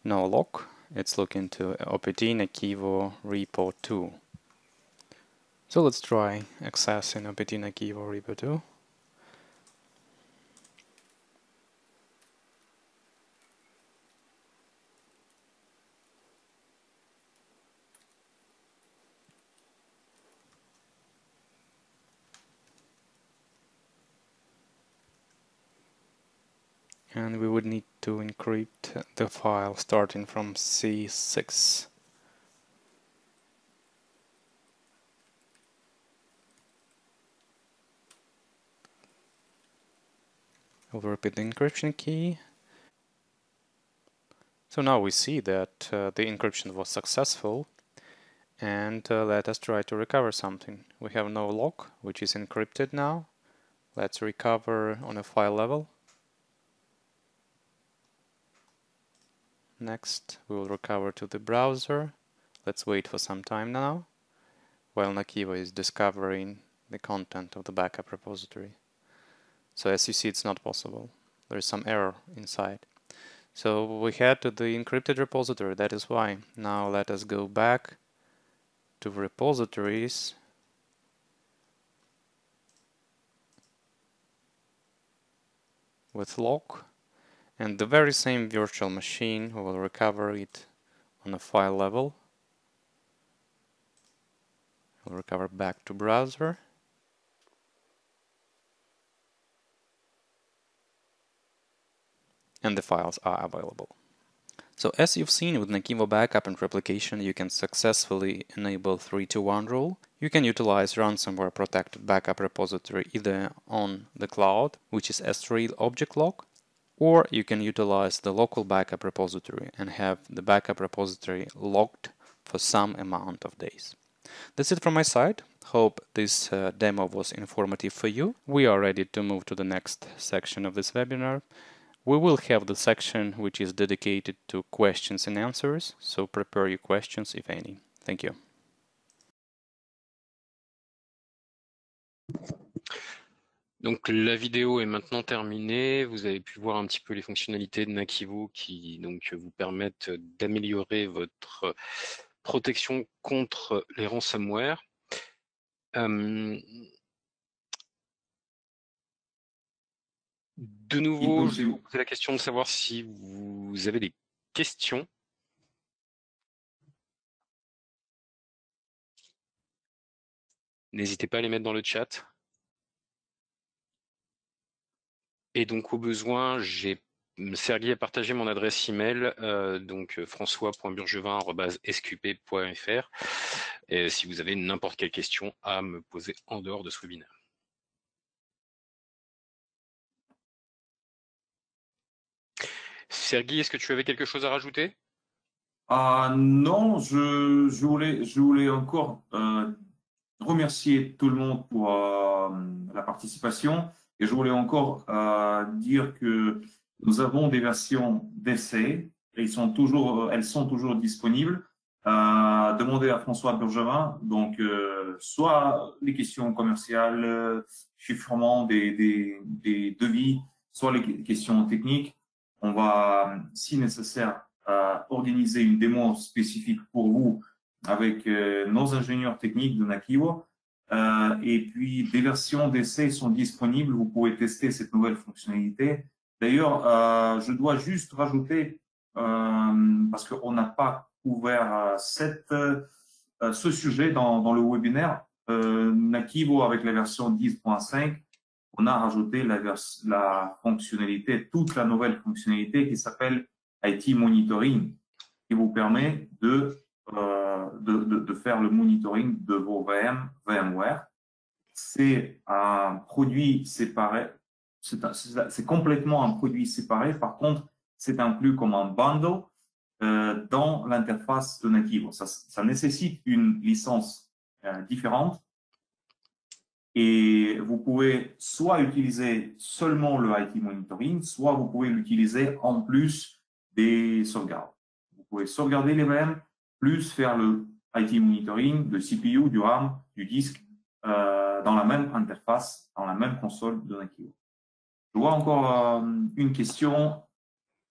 No lock, it's looking to OPT Nakivo repo 2. So let's try accessing OPT Nakivo repo 2. And we would need to encrypt the file starting from C6. We'll repeat the encryption key. So now we see that the encryption was successful, and let us try to recover something. We have no lock, which is encrypted now. Let's recover on a file level. Next, we will recover to the browser. Let's wait for some time now, while Nakivo is discovering the content of the backup repository. So as you see, it's not possible. There is some error inside. So we head to the encrypted repository, that is why. Now let us go back to repositories. With lock, and the very same virtual machine, we will recover it on a file level. We'll recover back to browser. And the files are available. So as you've seen with Nakivo Backup and Replication, you can successfully enable 3-to-1 rule. You can utilize ransomware protected backup repository either on the cloud, which is S3 object lock, or you can utilize the local backup repository and have the backup repository locked for some amount of days. That's it from my side. Hope this demo was informative for you. We are ready to move to the next section of this webinar. We will have the section which is dedicated to questions and answers, so prepare your questions if any. Thank you. Donc la vidéo est maintenant terminée. Vous avez pu voir un petit peu les fonctionnalités de Nakivo qui donc vous permettent d'améliorer votre protection contre les ransomware. De nouveau, je vais vous poser la question de savoir si vous avez des questions. n'hésitez pas à les mettre dans le chat. Et donc au besoin, Serguy a partagé mon adresse email, donc françois.burgevin@sqp.fr, et si vous avez n'importe quelle question à me poser en dehors de ce webinaire. Serguy, est-ce que tu avais quelque chose à rajouter? Non, je voulais encore remercier tout le monde pour la participation et je voulais encore dire que nous avons des versions d'essai et elles sont toujours disponibles. Demandez à François Burgevin, donc soit les questions commerciales, chiffrement des devis, soit les questions techniques. On va, si nécessaire, organiser une démo spécifique pour vous avec nos ingénieurs techniques de Nakivo. Et puis, des versions d'essai sont disponibles. Vous pouvez tester cette nouvelle fonctionnalité. D'ailleurs, je dois juste rajouter, parce qu'on n'a pas couvert ce sujet dans le webinaire, Nakivo avec la version 10.5, on a rajouté la fonctionnalité, toute la nouvelle fonctionnalité qui s'appelle IT Monitoring, qui vous permet de faire le monitoring de vos VM, VMware. C'est un produit séparé, c'est complètement un produit séparé. Par contre, c'est inclus comme un bundle dans l'interface de Nakivo. Ça nécessite une licence différente. Et vous pouvez soit utiliser seulement le IT Monitoring, soit vous pouvez l'utiliser en plus des sauvegardes. Vous pouvez sauvegarder les VM, plus faire le IT Monitoring, de CPU, du RAM, du disque, dans la même interface, dans la même console de Nakivo. Je vois encore une question.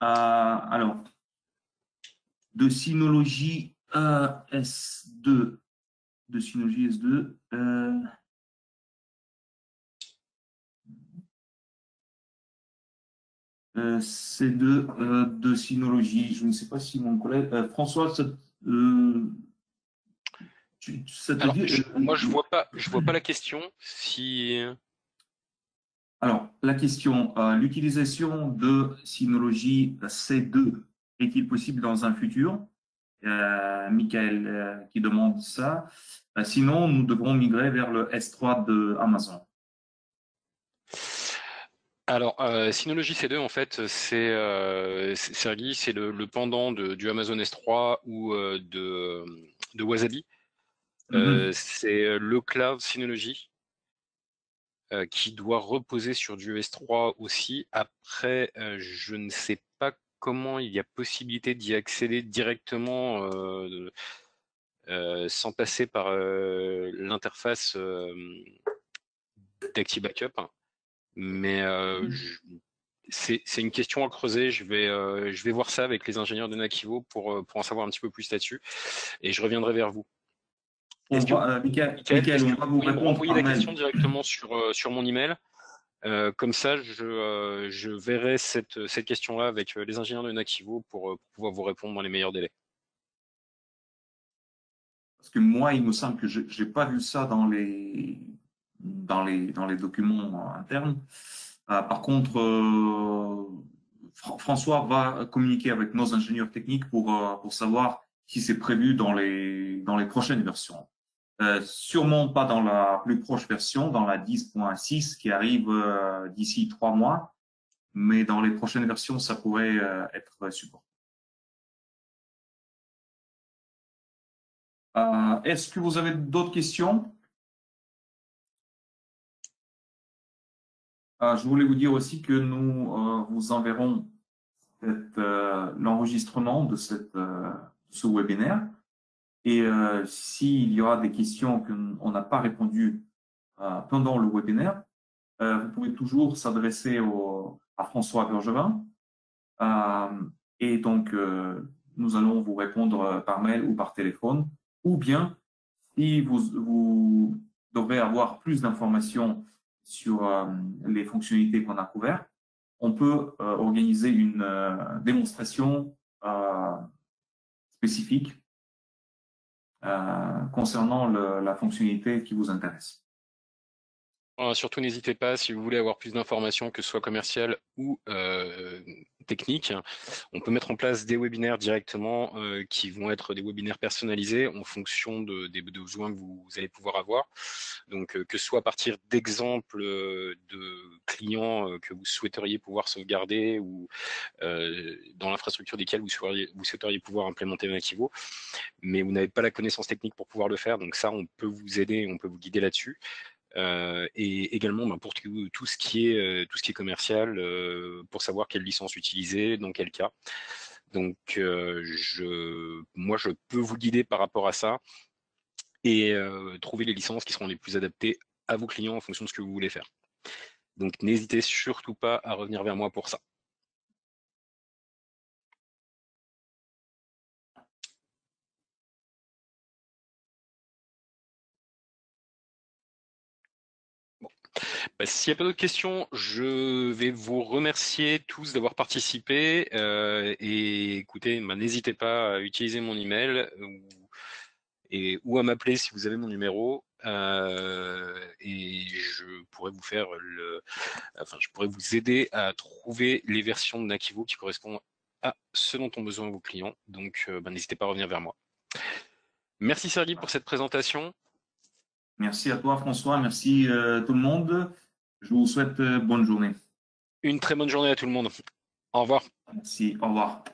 Alors, de Synology S2. De Synology S2. C'est de Synology. Je ne sais pas si mon collègue François, ça te Alors, dit moi, je vois pas la question. Si Alors, la question, l'utilisation de Synology C2 est-il possible dans un futur? Michael qui demande ça. Sinon, nous devrons migrer vers le S3 de Amazon. Alors, Synology C2, en fait, c'est le pendant du Amazon S3 ou de Wasabi. C'est le cloud Synology qui doit reposer sur du S3 aussi. Après, je ne sais pas comment il y a possibilité d'y accéder directement sans passer par l'interface d'ActiveBackup. Mais c'est une question à creuser. Je vais voir ça avec les ingénieurs de Nakivo pour en savoir un petit peu plus là-dessus. Et je reviendrai vers vous. Michael, on va vous répondre envoyer la question directement sur mon email. Comme ça, je verrai cette question-là avec les ingénieurs de Nakivo pour pouvoir vous répondre dans les meilleurs délais. Parce que moi, il me semble que je n'ai pas vu ça dans les documents internes. Par contre, François va communiquer avec nos ingénieurs techniques pour savoir si c'est prévu dans les prochaines versions. Sûrement pas dans la plus proche version, dans la 10.6 qui arrive d'ici 3 mois, mais dans les prochaines versions, ça pourrait être supporté. Est-ce que vous avez d'autres questions? Je voulais vous dire aussi que nous vous enverrons l'enregistrement de ce webinaire. Et s'il y aura des questions qu'on n'a pas répondues pendant le webinaire, vous pouvez toujours s'adresser à François Burgevin. Et donc, nous allons vous répondre par mail ou par téléphone. Ou bien, si vous devrez avoir plus d'informations sur les fonctionnalités qu'on a couvertes, on peut organiser une démonstration spécifique concernant la fonctionnalité qui vous intéresse. Surtout, n'hésitez pas, si vous voulez avoir plus d'informations, que ce soit commerciales ou techniques, on peut mettre en place des webinaires directement qui vont être des webinaires personnalisés en fonction des besoins que vous allez pouvoir avoir. Donc, que ce soit à partir d'exemples de clients que vous souhaiteriez pouvoir sauvegarder ou dans l'infrastructure desquelles vous souhaiteriez pouvoir implémenter Nakivo, mais vous n'avez pas la connaissance technique pour pouvoir le faire. Donc ça, on peut vous aider, on peut vous guider là-dessus. Et également pour tout ce qui est commercial, pour savoir quelle licence utiliser, dans quel cas. Donc moi je peux vous guider par rapport à ça et trouver les licences qui seront les plus adaptées à vos clients en fonction de ce que vous voulez faire. Donc n'hésitez surtout pas à revenir vers moi pour ça. S'il n'y a pas d'autres questions, je vais vous remercier tous d'avoir participé et écoutez, n'hésitez pas à utiliser mon email ou à m'appeler si vous avez mon numéro et je pourrais vous je pourrais vous aider à trouver les versions de Nakivo qui correspondent à ce dont ont besoin vos clients. Donc n'hésitez pas à revenir vers moi. Merci Sergi pour cette présentation. Merci à toi François, merci tout le monde. Je vous souhaite bonne journée. Une très bonne journée à tout le monde. Au revoir. Merci, au revoir.